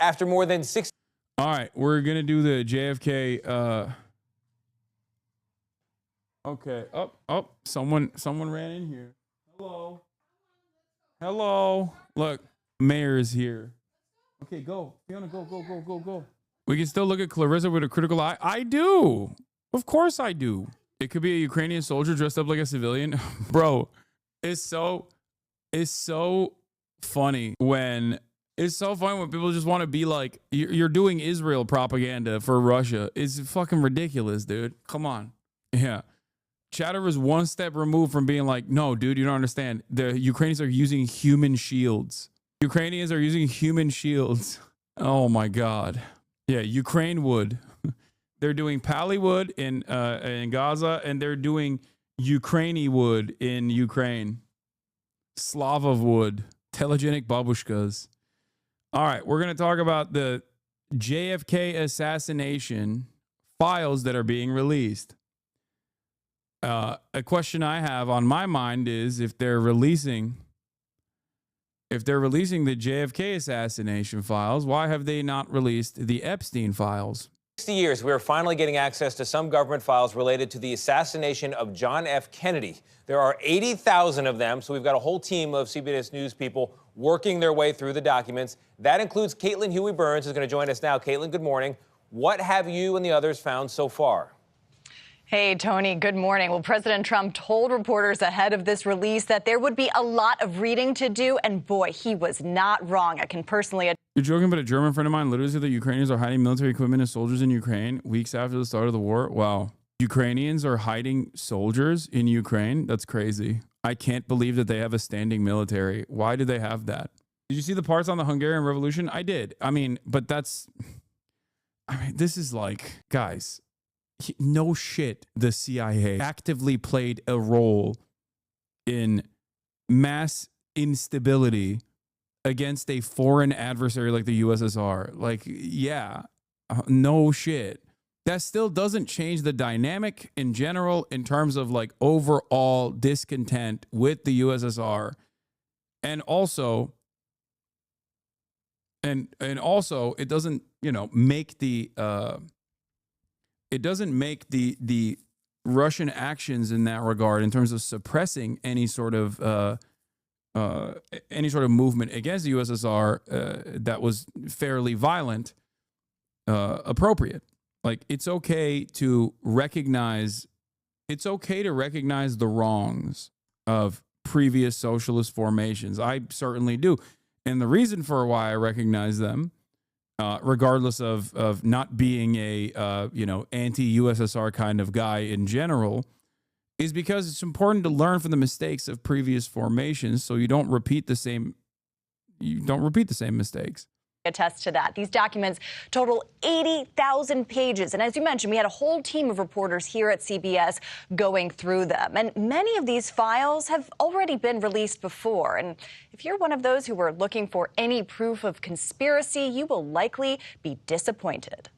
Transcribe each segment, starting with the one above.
after more than 6. All right, we're gonna do the JFK. Okay. Oh, someone ran in here. Hello. Look, Mayor is here. Okay, go. Fiona, go. We can still look at Clarissa with a critical eye. I do. Of course I do. It could be a Ukrainian soldier dressed up like a civilian. Bro, it's so funny when people just want to be like, you're doing Israel propaganda for Russia. It's fucking ridiculous, dude. Come on. Yeah. Chatter is one step removed from being like, no, dude, you don't understand. The Ukrainians are using human shields. Oh my God. Yeah, Ukraine wood. They're doing Pali wood in Gaza, and they're doing Ukraine wood in Ukraine. Slava wood. Telegenic babushkas. All right, we're going to talk about the JFK assassination files that are being released. A question I have on my mind is if they're releasing the JFK assassination files, why have they not released the Epstein files? 60 years, we are finally getting access to some government files related to the assassination of John F. Kennedy. There are 80,000 of them, so we've got a whole team of CBS News people working their way through the documents. That includes Caitlin Huey Burns, who's going to join us now. Caitlin, good morning. What have you and the others found so far? Hey, Tony, good morning. Well, President Trump told reporters ahead of this release that there would be a lot of reading to do, and boy, he was not wrong. I can personally... You're joking, but a German friend of mine literally said that Ukrainians are hiding military equipment and soldiers in Ukraine weeks after the start of the war. Wow. Ukrainians are hiding soldiers in Ukraine? That's crazy. I can't believe that they have a standing military. Why do they have that? Did you see the parts on the Hungarian Revolution? I did. This is like, guys... No shit, the CIA actively played a role in mass instability against a foreign adversary like the USSR. Like, yeah, no shit. That still doesn't change the dynamic in general in terms of like overall discontent with the USSR. And also, it doesn't, make the Russian actions in that regard, in terms of suppressing any sort of movement against the USSR that was fairly violent, appropriate. Like, it's okay to recognize the wrongs of previous socialist formations. I certainly do, and the reason for why I recognize them, regardless of not being a anti-USSR kind of guy in general, is because it's important to learn from the mistakes of previous formations, so you don't repeat the same mistakes. Attest to that. These documents total 80,000 pages. And as you mentioned, we had a whole team of reporters here at CBS going through them. And many of these files have already been released before. And if you're one of those who were looking for any proof of conspiracy, you will likely be disappointed.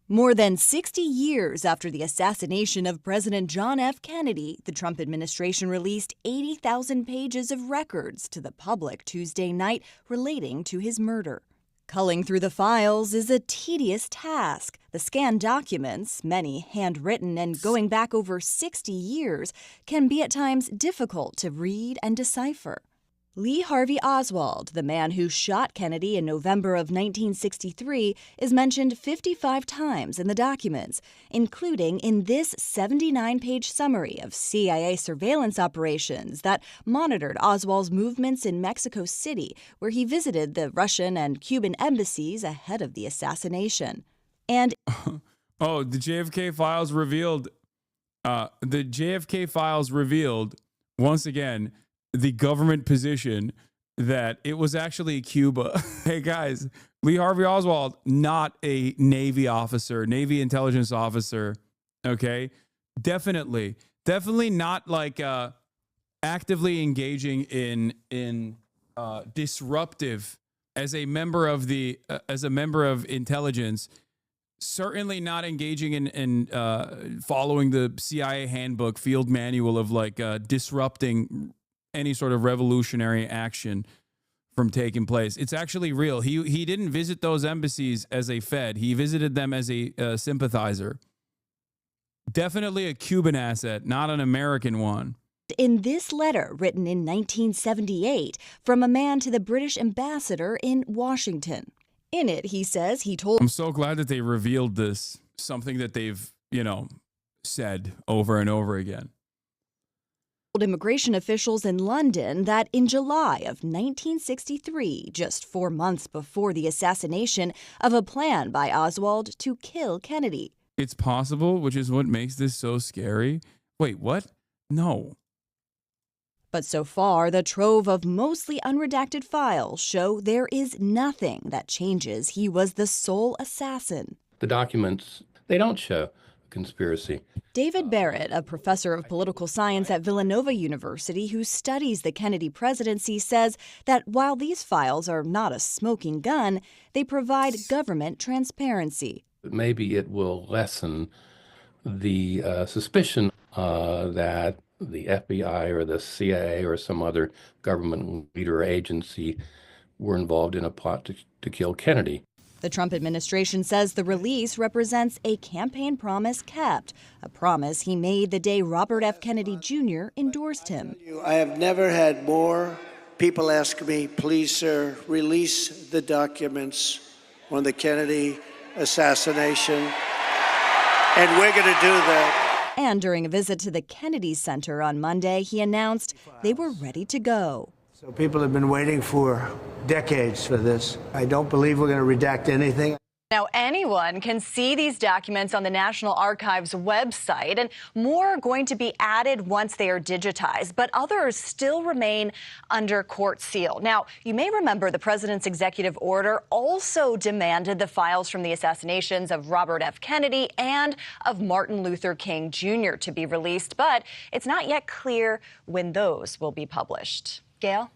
More than 60 years after the assassination of President John F. Kennedy, the Trump administration released 80,000 pages of records to the public Tuesday night relating to his murder. Culling through the files is a tedious task. The scanned documents, many handwritten and going back over 60 years, can be at times difficult to read and decipher. Lee Harvey Oswald, the man who shot Kennedy in November of 1963, is mentioned 55 times in the documents, including in this 79-page summary of CIA surveillance operations that monitored Oswald's movements in Mexico City, where he visited the Russian and Cuban embassies ahead of the assassination. And the JFK files revealed. Once again, the government position that it was actually Cuba. Hey guys, Lee Harvey Oswald, not a Navy officer, Navy intelligence officer. Okay, definitely not like actively engaging in disruptive as a member of intelligence. Certainly not engaging in following the CIA handbook field manual of like disrupting any sort of revolutionary action from taking place. It's actually real. He didn't visit those embassies as a Fed. He visited them as a sympathizer. Definitely a Cuban asset, not an American one. In this letter, written in 1978 from a man to the British ambassador in Washington. In it, he says he told... I'm so glad that they revealed this, something that they've, said over and over again. Immigration officials in London that in July of 1963, just 4 months before the assassination of a plan by Oswald to kill Kennedy. It's possible, which is what makes this so scary. Wait, what? No. But so far, the trove of mostly unredacted files show there is nothing that changes he was the sole assassin. The documents, they don't show conspiracy. David Barrett, a professor of political science at Villanova University who studies the Kennedy presidency, says that while these files are not a smoking gun, they provide government transparency. Maybe it will lessen the suspicion that the FBI or the CIA or some other government leader or agency were involved in a plot to kill Kennedy. The Trump administration says the release represents a campaign promise kept, a promise he made the day Robert F. Kennedy Jr. endorsed him. I have never had more people ask me, please, sir, release the documents on the Kennedy assassination, and we're going to do that. And during a visit to the Kennedy Center on Monday, he announced they were ready to go. So people have been waiting for decades for this. I don't believe we're going to redact anything. Now, anyone can see these documents on the National Archives website, and more are going to be added once they are digitized, but others still remain under court seal. Now, you may remember the president's executive order also demanded the files from the assassinations of Robert F. Kennedy and of Martin Luther King Jr. to be released, but it's not yet clear when those will be published. Gail?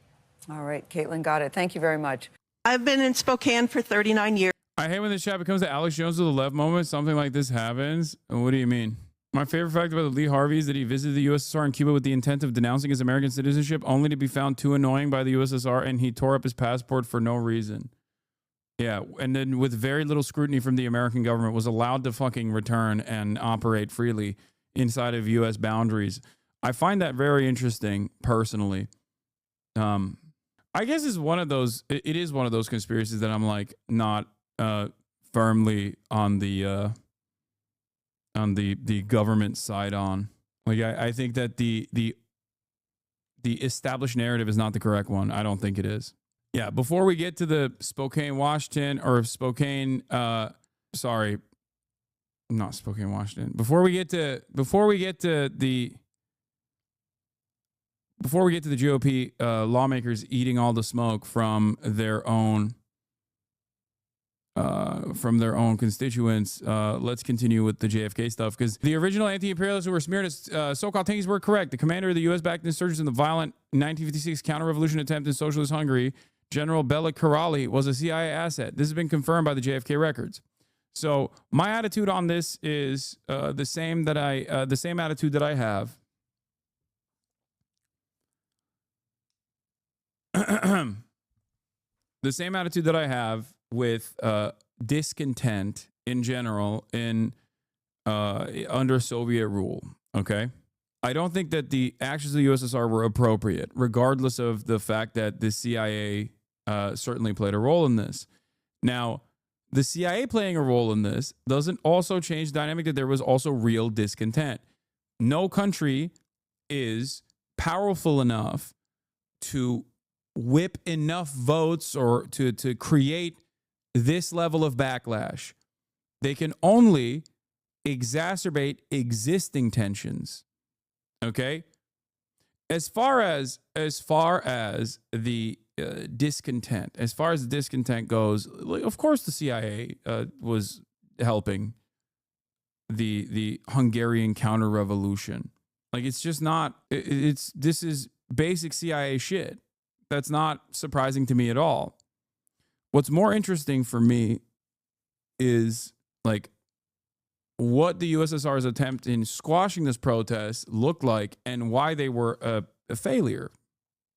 All right, Caitlin, got it. Thank you very much. I've been in Spokane for 39 years. I hate when this chat becomes the Alex Jones of the left moment. Something like this happens. What do you mean? My favorite fact about Lee Harvey is that he visited the USSR and Cuba with the intent of denouncing his American citizenship, only to be found too annoying by the USSR, and he tore up his passport for no reason. Yeah, and then with very little scrutiny from the American government, was allowed to fucking return and operate freely inside of U.S. boundaries. I find that very interesting, personally. I guess it's one of those. It is one of those conspiracies that I'm like not firmly on the government side on. Like I think that the established narrative is not the correct one. I don't think it is. Yeah. Before we get to the Spokane, Washington, or Spokane, sorry, not Spokane, Washington. Before we get to the GOP lawmakers eating all the smoke from their own constituents, let's continue with the JFK stuff, because the original anti-imperialists who were smeared as so-called tankies were correct. The commander of the U.S.-backed insurgents in the violent 1956 counter-revolution attempt in socialist Hungary, General Bela Karali, was a CIA asset. This has been confirmed by the JFK records. So my attitude on this is the same attitude that I have. The same attitude that I have with discontent in general in under Soviet rule. Okay, I don't think that the actions of the USSR were appropriate, regardless of the fact that the CIA certainly played a role in this. Now, the CIA playing a role in this doesn't also change the dynamic that there was also real discontent. No country is powerful enough to whip enough votes or to create this level of backlash. They can only exacerbate existing tensions. Okay? As far as the discontent, goes, of course the CIA was helping the Hungarian counter-revolution. Like, it's just not, this is basic CIA shit. That's not surprising to me at all. What's more interesting for me is like what the USSR's attempt in squashing this protest looked like and why they were a failure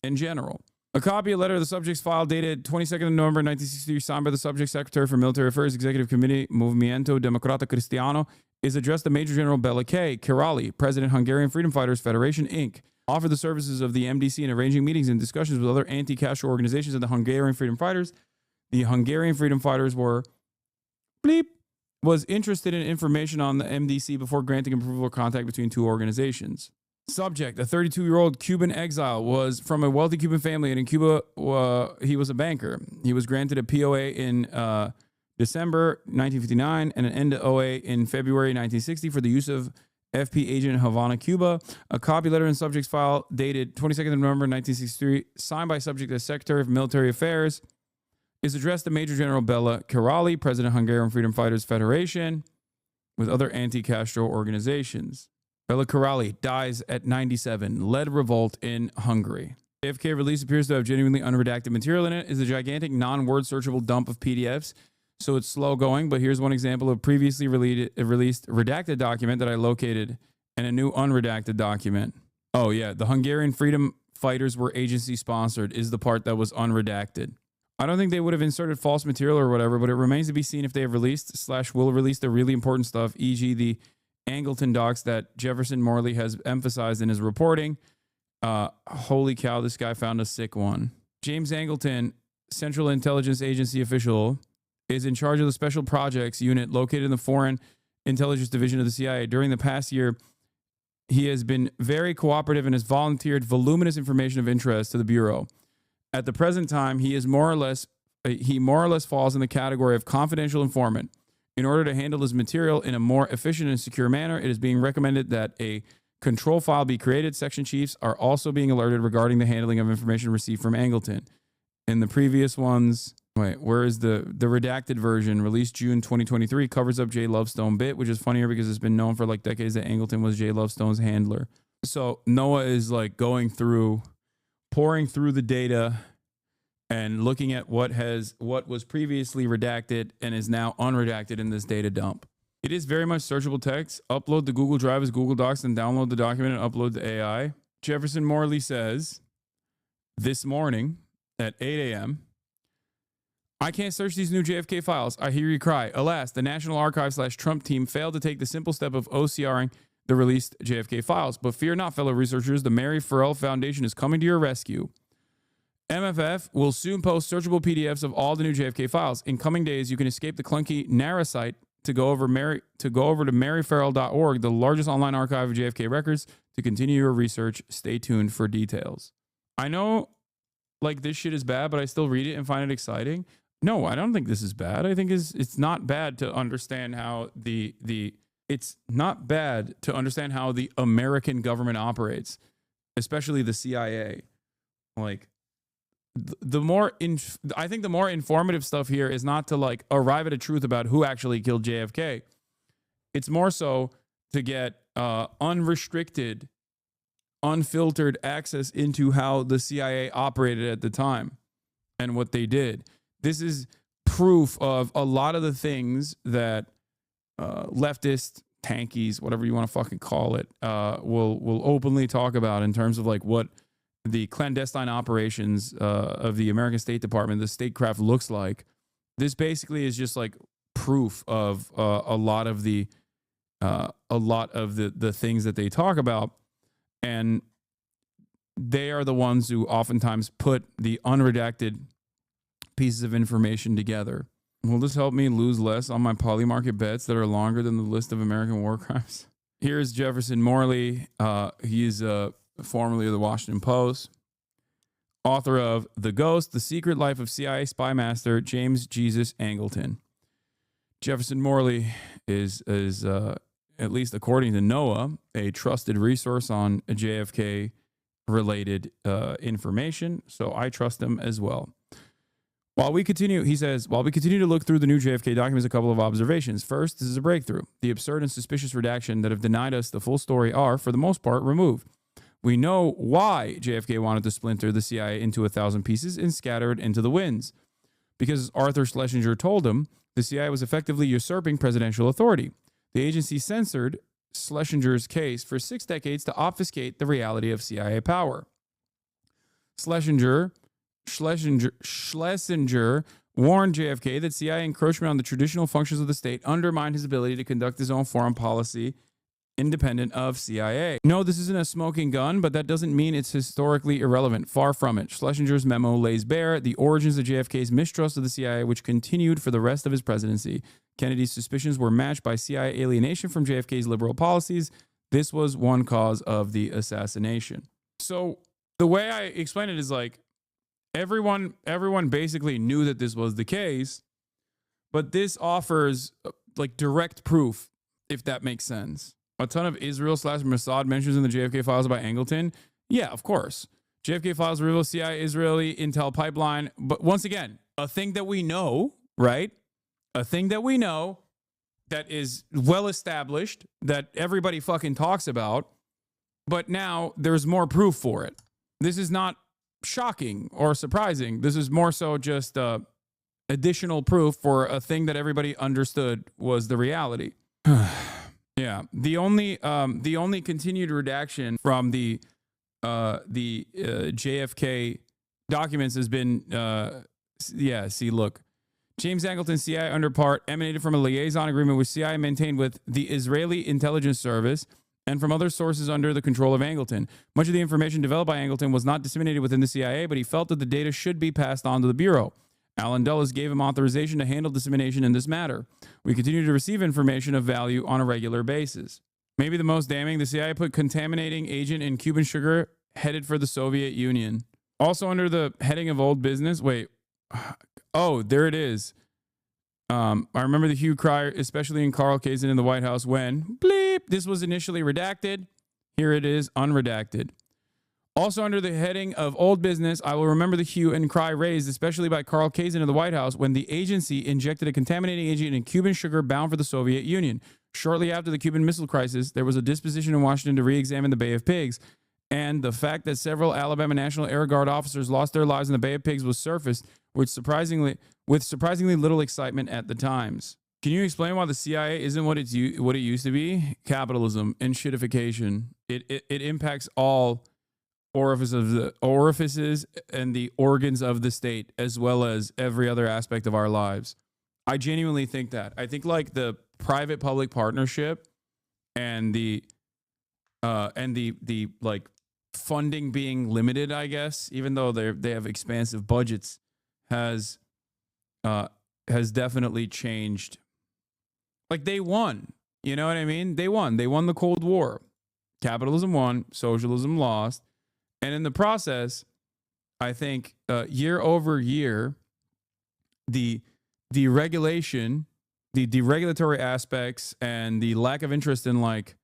in general. A copy of letter of the subject's file dated 22nd of November 1963, signed by the subject secretary for Military Affairs Executive Committee, Movimento Democrata Cristiano, is addressed to Major General Bela K. Kirali, President, Hungarian Freedom Fighters Federation, Inc. Offered the services of the MDC in arranging meetings and discussions with other anti-Castro organizations and the Hungarian Freedom Fighters. The Hungarian Freedom Fighters was interested in information on the MDC before granting approval or contact between two organizations. Subject, a 32-year-old Cuban exile, was from a wealthy Cuban family, and in Cuba, he was a banker. He was granted a POA in December 1959 and an NOA in February 1960 for the use of FP agent in Havana, Cuba. A copy letter in subject's file dated 22nd of November 1963, signed by subject as Secretary of Military Affairs, is addressed to Major General Bela Kirali, President, Hungarian Freedom Fighters Federation, with other anti-Castro organizations. Bela Kirali dies at 97, led revolt in Hungary. JFK release appears to have genuinely unredacted material in it. Is a gigantic non-word searchable dump of PDFs, so it's slow going, but here's one example of previously released redacted document that I located and a new unredacted document. Oh yeah, the Hungarian Freedom Fighters were agency sponsored is the part that was unredacted. I don't think they would have inserted false material or whatever, but it remains to be seen if they have released/will release the really important stuff, e.g. the Angleton docs that Jefferson Morley has emphasized in his reporting. Holy cow, this guy found a sick one. James Angleton, Central Intelligence Agency official, is in charge of the Special Projects Unit located in the Foreign Intelligence Division of the CIA. During the past year, he has been very cooperative and has volunteered voluminous information of interest to the Bureau. At the present time, he more or less falls in the category of confidential informant. In order to handle his material in a more efficient and secure manner, it is being recommended that a control file be created. Section chiefs are also being alerted regarding the handling of information received from Angleton. In the previous ones, where is the redacted version, released June 2023, covers up Jay Lovestone bit, which is funnier because it's been known for like decades that Angleton was Jay Lovestone's handler. So Noah is like pouring through the data and looking at what was previously redacted and is now unredacted in this data dump. It is very much searchable text. Upload the Google Drive as Google Docs, then download the document and upload the AI. Jefferson Morley says, this morning at 8 a.m., I can't search these new JFK files. I hear you cry. Alas, the National Archive/Trump team failed to take the simple step of OCRing the released JFK files. But fear not, fellow researchers. The Mary Farrell Foundation is coming to your rescue. MFF will soon post searchable PDFs of all the new JFK files. In coming days, you can escape the clunky NARA site to go over to maryfarrell.org, the largest online archive of JFK records, to continue your research. Stay tuned for details. I know, like, this shit is bad, but I still read it and find it exciting. No, I don't think this is bad. I think it's not bad to understand how it's not bad to understand how the American government operates, especially the CIA. Like, I think the more informative stuff here is not to like arrive at a truth about who actually killed JFK. It's more so to get unrestricted, unfiltered access into how the CIA operated at the time and what they did. This is proof of a lot of the things that leftist tankies, whatever you want to fucking call it, will openly talk about in terms of like what the clandestine operations of the American State Department, the statecraft, looks like. This basically is just like proof of a lot of the things that they talk about, and they are the ones who oftentimes put the unredacted pieces of information together. Will this help me lose less on my polymarket bets that are longer than the list of American war crimes? Here's Jefferson Morley. He's formerly of the Washington Post, author of The Ghost, The Secret Life of CIA Spy Master James Jesus Angleton. Jefferson Morley is at least according to Noah, a trusted resource on JFK-related information, so I trust him as well. He says, while we continue to look through the new JFK documents, a couple of observations. First, this is a breakthrough. The absurd and suspicious redaction that have denied us the full story are, for the most part, removed. We know why JFK wanted to splinter the CIA into 1,000 pieces and scatter it into the winds. Because as Arthur Schlesinger told him, the CIA was effectively usurping presidential authority. The agency censored Schlesinger's case for 6 decades to obfuscate the reality of CIA power. Schlesinger Schlesinger warned JFK that CIA encroachment on the traditional functions of the state undermined his ability to conduct his own foreign policy independent of CIA. No, this isn't a smoking gun, but that doesn't mean it's historically irrelevant. Far from it. Schlesinger's memo lays bare the origins of JFK's mistrust of the CIA, which continued for the rest of his presidency. Kennedy's suspicions were matched by CIA alienation from JFK's liberal policies. This was one cause of the assassination. So the way I explain it is like everyone basically knew that this was the case, but this offers like direct proof, if that makes sense. A ton of Israel/Mossad mentions in the JFK files about Angleton. Yeah, of course. JFK files reveal CIA Israeli intel pipeline. But once again, a thing that we know, right? A thing that we know that is well established, that everybody fucking talks about. But now there's more proof for it. This is not shocking or surprising. This is more so just additional proof for a thing that everybody understood was the reality. Yeah, the only continued redaction from the JFK documents has been look, James Angleton's CIA underpart emanated from a liaison agreement which CIA maintained with the Israeli intelligence service and from other sources under the control of Angleton. Much of the information developed by Angleton was not disseminated within the CIA, but he felt that the data should be passed on to the Bureau. Alan Dulles gave him authorization to handle dissemination in this matter. We continue to receive information of value on a regular basis. Maybe the most damning, the CIA put contaminating agent in Cuban sugar headed for the Soviet Union. Also under the heading of old business. Wait. Oh, there it is. I remember the hue cry, especially in Carl Kazin in the White House when, bleep, this was initially redacted. Here it is, unredacted. Also under the heading of old business, I will remember the hue and cry raised, especially by Carl Kazin of the White House, when the agency injected a contaminating agent in Cuban sugar bound for the Soviet Union. Shortly after the Cuban Missile Crisis, there was a disposition in Washington to re-examine the Bay of Pigs, and the fact that several Alabama National Air Guard officers lost their lives in the Bay of Pigs was surfaced, with surprisingly little excitement at the times. Can you explain why the CIA isn't what it used to be? Capitalism and shitification. It impacts all orifices and the organs of the state, as well as every other aspect of our lives. I genuinely think that. I think like the private-public partnership and the like funding being limited, I guess, even though they have expansive budgets, has definitely changed. Like they won, you know what I mean? They won the Cold War. Capitalism won, socialism lost. And in the process, I think year over year, the deregulation, the deregulatory aspects, and the lack of interest in like,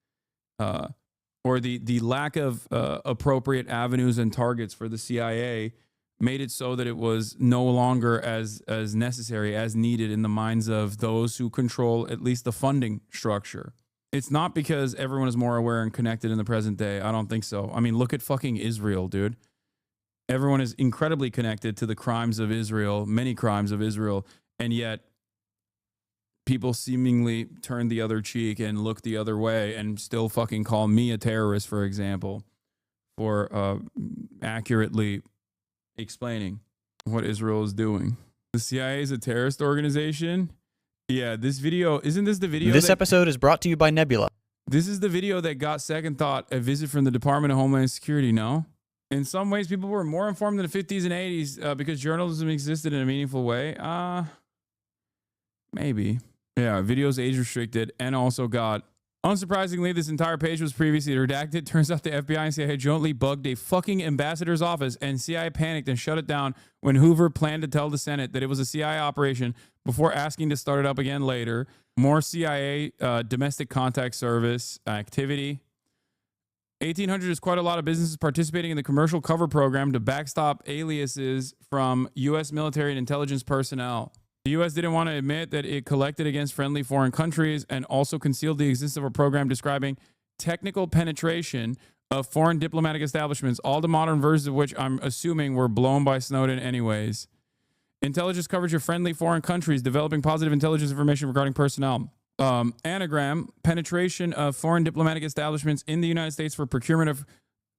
or the lack of appropriate avenues and targets for the CIA made it so that it was no longer as necessary, as needed in the minds of those who control at least the funding structure. It's not because everyone is more aware and connected in the present day. I don't think so. I mean, look at fucking Israel, dude. Everyone is incredibly connected to the crimes of Israel, many crimes of Israel, and yet people seemingly turn the other cheek and look the other way and still fucking call me a terrorist, for example, for accurately explaining what Israel is doing. The CIA is a terrorist organization. Yeah, this video, isn't this the video? This episode is brought to you by Nebula. This is the video that got second thought, a visit from the Department of Homeland Security, no? In some ways, people were more informed in the 50s and 80s because journalism existed in a meaningful way. Maybe. Yeah, videos age restricted and also got, unsurprisingly, this entire page was previously redacted. Turns out the FBI and CIA jointly bugged a fucking ambassador's office, and CIA panicked and shut it down when Hoover planned to tell the Senate that it was a CIA operation before asking to start it up again later. More CIA domestic contact service activity. 1800 is quite a lot of businesses participating in the commercial cover program to backstop aliases from U.S. military and intelligence personnel. The U.S. didn't want to admit that it collected against friendly foreign countries and also concealed the existence of a program describing technical penetration of foreign diplomatic establishments, all the modern versions of which I'm assuming were blown by Snowden anyways. Intelligence coverage of friendly foreign countries, developing positive intelligence information regarding personnel. Anagram, penetration of foreign diplomatic establishments in the United States for procurement of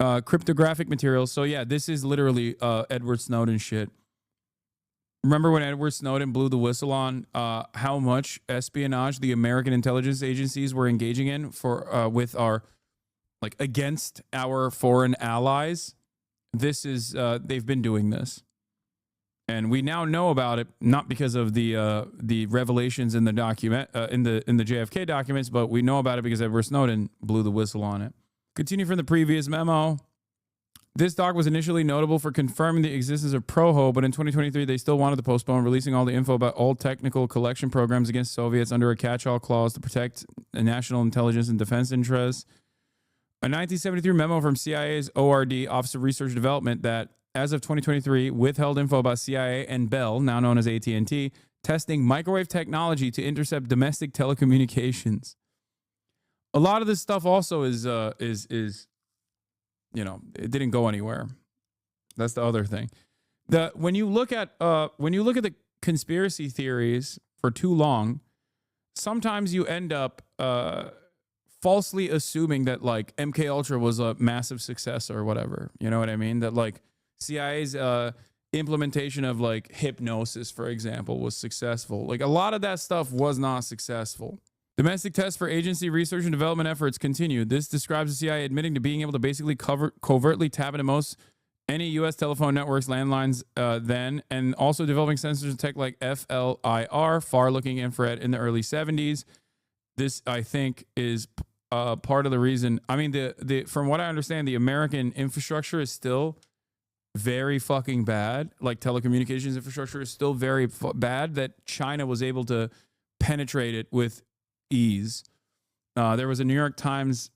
Cryptographic materials. So yeah, this is literally Edward Snowden shit. Remember when Edward Snowden blew the whistle on how much espionage the American intelligence agencies were engaging in for with our against our foreign allies? This is they've been doing this, and we now know about it not because of the revelations in the document in the JFK documents, but we know about it because Edward Snowden blew the whistle on it. Continue from the previous memo. This doc was initially notable for confirming the existence of ProHo, but in 2023, they still wanted to postpone releasing all the info about all technical collection programs against Soviets under a catch-all clause to protect national intelligence and defense interests. A 1973 memo from CIA's ORD, Office of Research and Development, that, as of 2023, withheld info about CIA and Bell, now known as AT&T, testing microwave technology to intercept domestic telecommunications. A lot of this stuff also is it didn't go anywhere. That's the other thing. When you look at the conspiracy theories for too long, sometimes you end up falsely assuming that MK Ultra was a massive success or whatever. You know what I mean? That CIA's implementation of hypnosis, for example, was successful. A lot of that stuff was not successful. Domestic tests for agency research and development efforts continue. This describes the CIA admitting to being able to basically covertly tap into any U.S. telephone networks, landlines then, and also developing sensors and tech like FLIR, far-looking infrared, in the early 70s. This, I think, is part of the reason. I mean, from what I understand, the American infrastructure is still very fucking bad. Telecommunications infrastructure is still very bad, that China was able to penetrate it with ease. There was a New York Times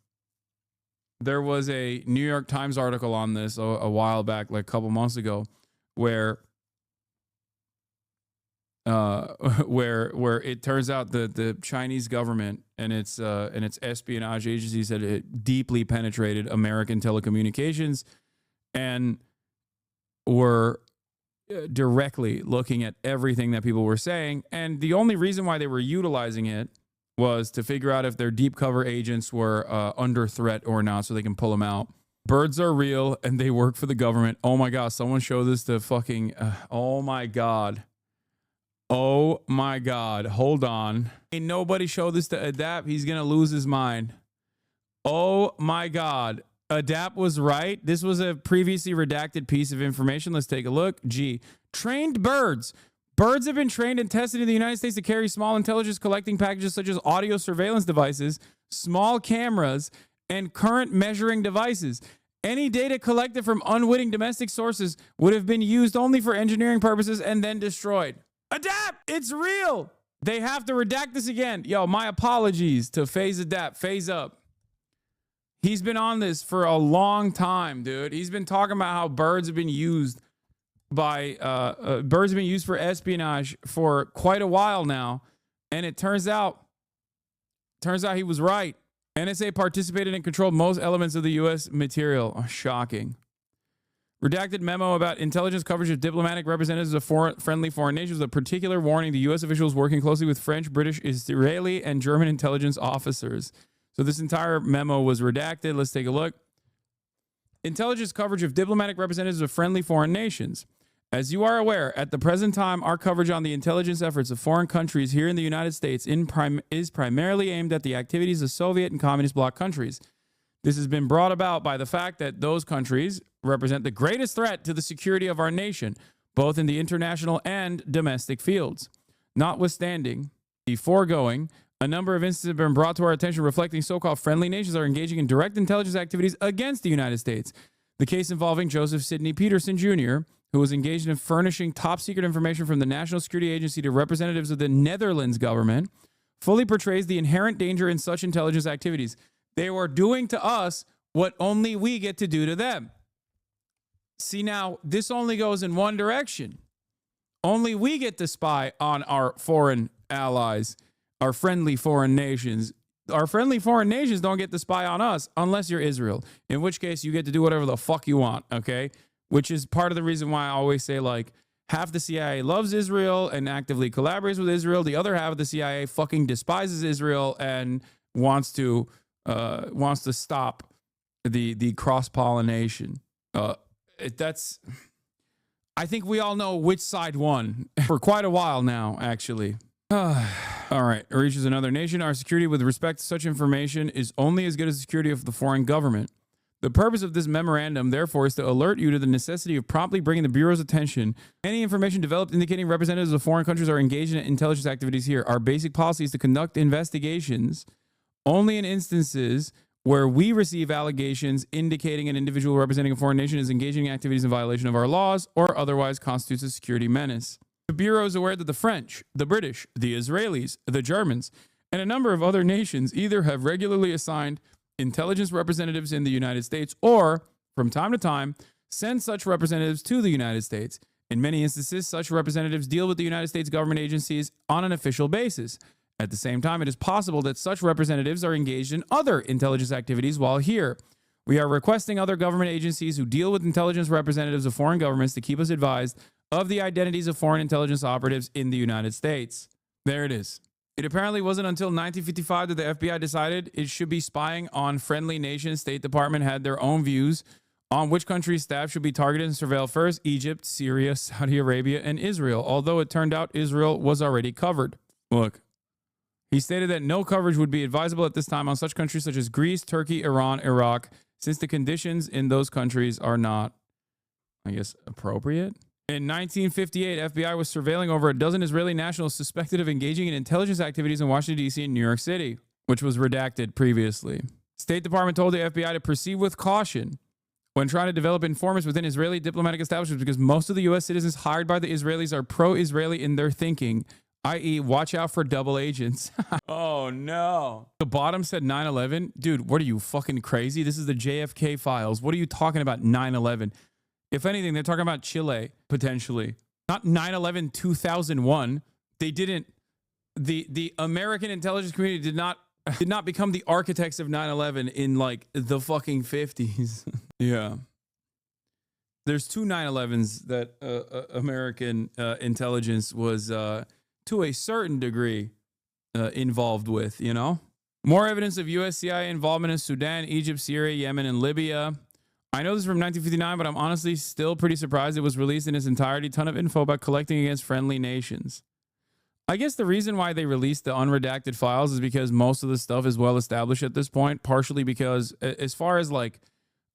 article on this a while back, a couple months ago, where it turns out that the Chinese government and its espionage agencies had deeply penetrated American telecommunications and were directly looking at everything that people were saying. And the only reason why they were utilizing it was to figure out if their deep cover agents were under threat or not, so they can pull them out. Birds are real and they work for the government. Oh my God, someone show this to fucking, oh my God. Oh my God, hold on. Ain't nobody show this to Adapt. He's gonna lose his mind. Oh my God. Adapt was right. This was a previously redacted piece of information. Let's take a look. Trained birds. Birds have been trained and tested in the United States to carry small intelligence collecting packages such as audio surveillance devices, small cameras, and current measuring devices. Any data collected from unwitting domestic sources would have been used only for engineering purposes and then destroyed. Adapt! It's real! They have to redact this again. Yo, my apologies to Phase Adapt. Phase up. He's been on this for a long time, dude. He's been talking about how birds have been used for espionage for quite a while now, and it turns out he was right. NSA participated and controlled most elements of the U.S. material. Oh, shocking. Redacted memo about intelligence coverage of diplomatic representatives of friendly foreign nations, with a particular warning the U.S. officials working closely with French, British, Israeli, and German intelligence officers. So this entire memo was redacted. Let's take a look. Intelligence coverage of diplomatic representatives of friendly foreign nations. As you are aware, at the present time, our coverage on the intelligence efforts of foreign countries here in the United States is primarily aimed at the activities of Soviet and communist bloc countries. This has been brought about by the fact that those countries represent the greatest threat to the security of our nation, both in the international and domestic fields. Notwithstanding the foregoing, a number of instances have been brought to our attention reflecting so-called friendly nations are engaging in direct intelligence activities against the United States. The case involving Joseph Sidney Peterson, Jr., who was engaged in furnishing top-secret information from the National Security Agency to representatives of the Netherlands government, fully portrays the inherent danger in such intelligence activities. They were doing to us what only we get to do to them. See, now, this only goes in one direction. Only we get to spy on our foreign allies, our friendly foreign nations. Our friendly foreign nations don't get to spy on us unless you're Israel, in which case you get to do whatever the fuck you want, okay? Which is part of the reason why I always say, half the CIA loves Israel and actively collaborates with Israel. The other half of the CIA fucking despises Israel and wants to stop the cross-pollination. That's, I think we all know which side won for quite a while now, actually. All right, or each is another nation. Our security with respect to such information is only as good as the security of the foreign government. The purpose of this memorandum, therefore, is to alert you to the necessity of promptly bringing the Bureau's attention any information developed indicating representatives of foreign countries are engaged in intelligence activities here. Our basic policy is to conduct investigations only in instances where we receive allegations indicating an individual representing a foreign nation is engaging in activities in violation of our laws or otherwise constitutes a security menace. The Bureau is aware that the French, the British, the Israelis, the Germans, and a number of other nations either have regularly assigned intelligence representatives in the United States or, from time to time, send such representatives to the United States. In many instances, such representatives deal with the United States government agencies on an official basis. At the same time, it is possible that such representatives are engaged in other intelligence activities while here. We are requesting other government agencies who deal with intelligence representatives of foreign governments to keep us advised of the identities of foreign intelligence operatives in the United States. There it is. It apparently wasn't until 1955 that the FBI decided it should be spying on friendly nations. State Department had their own views on which countries' staff should be targeted and surveilled first: Egypt, Syria, Saudi Arabia, and Israel, although it turned out Israel was already covered. Look, he stated that no coverage would be advisable at this time on such countries such as Greece, Turkey, Iran, Iraq, since the conditions in those countries are not, I guess, appropriate. In 1958, FBI was surveilling over a dozen Israeli nationals suspected of engaging in intelligence activities in Washington, D.C. and New York City, which was redacted previously. State Department told the FBI to proceed with caution when trying to develop informants within Israeli diplomatic establishments because most of the U.S. citizens hired by the Israelis are pro-Israeli in their thinking, i.e. watch out for double agents. Oh, no. The bottom said 9/11. Dude, what are you, fucking crazy? This is the JFK files. What are you talking about 9/11? If anything, they're talking about Chile, potentially. Not 9/11 2001. They didn't, the American intelligence community did not become the architects of 9/11 in like the fucking 50s. Yeah. There's two 9/11s that American intelligence was to a certain degree involved with, you know? More evidence of US CIA involvement in Sudan, Egypt, Syria, Yemen, and Libya. I know this is from 1959, but I'm honestly still pretty surprised it was released in its entirety. Ton of info about collecting against friendly nations. I guess the reason why they released the unredacted files is because most of the stuff is well established at this point, partially because as far as like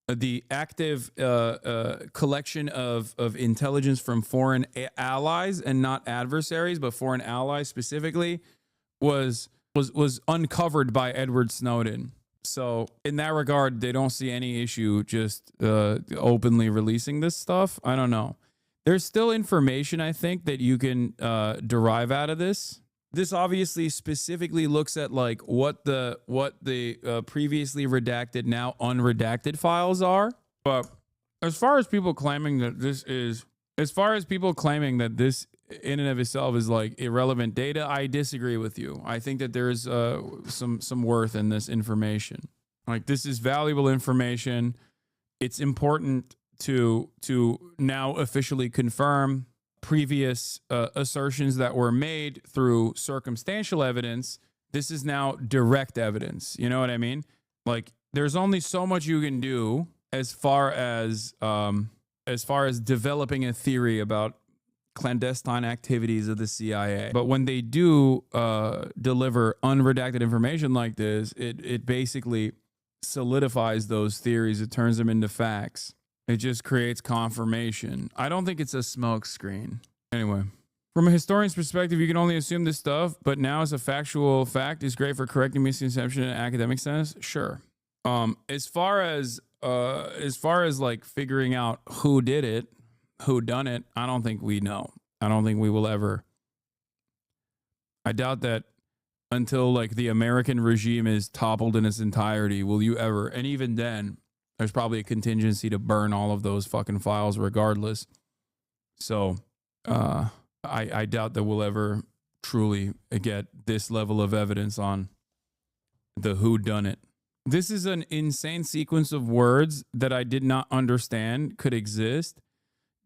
the active collection of intelligence from foreign allies and not adversaries, but foreign allies specifically, was uncovered by Edward Snowden. So in that regard, they don't see any issue just openly releasing this stuff. I don't know. There's still information, I think, that you can derive out of this. This obviously specifically looks at like what the previously redacted, now unredacted files are. But as far as people claiming that this in and of itself is like irrelevant data, I disagree with you. I think that there's some worth in this information. Like, this is valuable information. It's important to now officially confirm previous assertions that were made through circumstantial evidence. This is now direct evidence. You know what I mean? Like, there's only so much you can do as far as developing a theory about clandestine activities of the CIA. But when they do deliver unredacted information like this, it basically solidifies those theories. It turns them into facts. It just creates confirmation. I don't think it's a smoke screen. Anyway, from a historian's perspective, you can only assume this stuff, but now as a factual fact is great for correcting misconception in academic sense. Sure. As far as like figuring out who did it, who done it, I don't think we know. I don't think we will ever. I doubt that until like the American regime is toppled in its entirety, will you ever. And even then, there's probably a contingency to burn all of those fucking files regardless. So I doubt that we'll ever truly get this level of evidence on the who done it. This is an insane sequence of words that I did not understand could exist.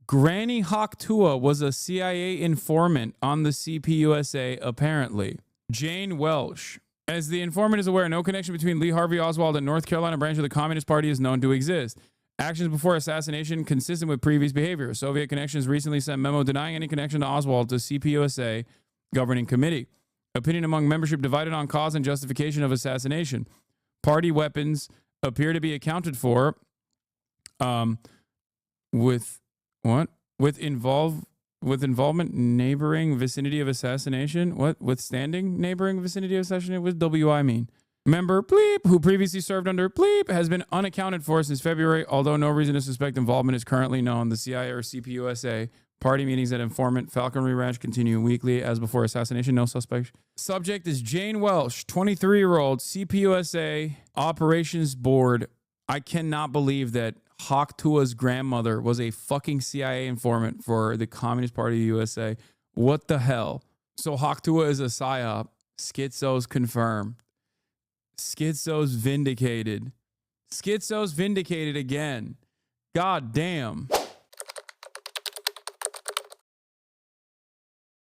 Granny Hawk Tua was a CIA informant on the CPUSA, apparently. Jane Welsh, As the informant is aware, no connection between Lee Harvey Oswald and North Carolina branch of the Communist Party is known to exist. Actions before assassination consistent with previous behavior. Soviet Connections recently sent memo denying any connection to Oswald to CPUSA governing committee. Opinion among membership divided on cause and justification of assassination. Party weapons appear to be accounted for with involvement neighboring vicinity of assassination. What? Withstanding neighboring vicinity of assassination? What does WI mean? Member Bleep, who previously served under Bleep, has been unaccounted for since February, although no reason to suspect involvement is currently known. The CIA or CPUSA party meetings at informant Falconry Ranch continue weekly as before assassination. No suspect. Subject is Jane Welsh, 23-year-old, CPUSA Operations Board. I cannot believe that Hawk Tua's grandmother was a fucking CIA informant for the Communist Party of the USA. What the hell? So Hawk Tua is a psyop. Schizo's confirmed. Schizo's vindicated. Schizo's vindicated again. God damn.